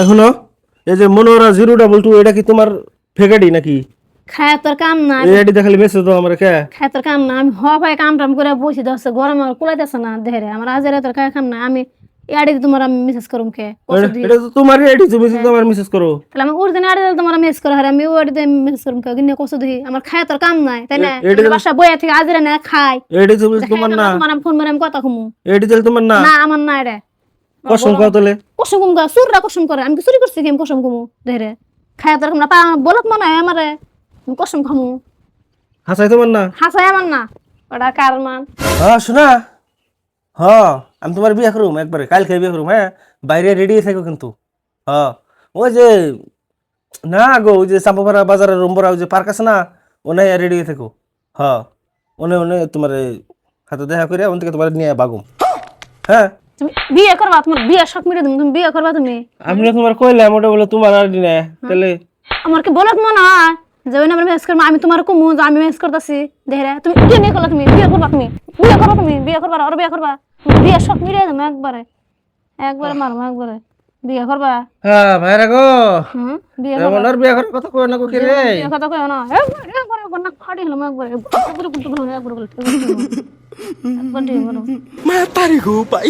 শুনো, এই যে মনোরা 022 এটা কি তোমার ফেক আইডি নাকি? খায় তোর কাম না, এই আইডি দেখালে মেসেজ দাও আমার কে? খায় তোর কাম না। আমি ভাই কাম টাম করে বসে দছে গরম আমার কুলাইতেছে না দেহরে। আমার আজের তোর খায় কাম না। আমি এই আইডি তোমার আমি মেসেজ করুম কে কষ্ট দি। এটা তো তোমার আইডি, তুমি তো আমার মেসেজ করো। তাহলে আমি অরিজিনাল আইডি তোমার মেসেজ করে হারে আমি ওই আইডিতে মেসেজ করুম কে গিনে কষ্ট দি। আমার খায় তোর কাম নাই তাই না? এটা বাসা বইয়া থেকে আজের না খাই আইডি তুমি তোমার না, তোমার আমি ফোন করে আমি কথা কমু আইডি তাহলে তোমার না। না আমার না রে কসম খাও তাহলে। কসম কুম গা সুররা কসম করে আমি কি চুরি করছি কি আমি কসম কুমু দেহরে খায় তোর কাম না বলত মনে হয় আমারে আমি কসম খামু হাসাই তোমার না। হাসাই আমার না ওটা কার মান হ্যাঁ শোনা, হ্যাঁ আমি তোমার বিয়ে করুম একবারে, কালকে বিয়ে করুম। হ্যাঁ বাইরে রেডি থাকো কিন্তু। হ্যাঁ ওই যে না গো, ওই যে চাম্পাপাড়া বাজারের রুম্বরা ওই যে পার্ক আছে না, ওনে রেডি থাকো। হ্যাঁ ওনে ওনে তোমার হাতে দেখা করে ওন থেকে তোমার নিয়ে বাগুম। হ্যাঁ তুমি বিয়ে করবা, তোমার বিয়ে শখ মিটে তুমি বিয়ে করবা তুমি। আমি না তোমার কইলাম ওটা বলে তোমার আইডি না, তাহলে আমার কি বলত মনে হয় যে ওই নাম্বার মেসেজ করবা আমি তোমার কমু যে আমি মেসেজ করতেছি দেহরে তুমি কি নিয়ে করলা তুমি বিয়ে করবা তুমি বিয়ে করবা তুমি বিয়ে করবা আর বিয়ে করবা বিয়ে শখ মিটে তুমি একবারে একবারে মারবো একবারে বিয়ে করবা। হ্যাঁ ভাইরা গো, বিয়ে এমন আর বিয়ে করার কথা কই না গো কি রে? বিয়ে কথা কই না একবারে একবারে না ফাড়ি হলাম একবারে একবারে একবারে একবারে মাতারি গো পাই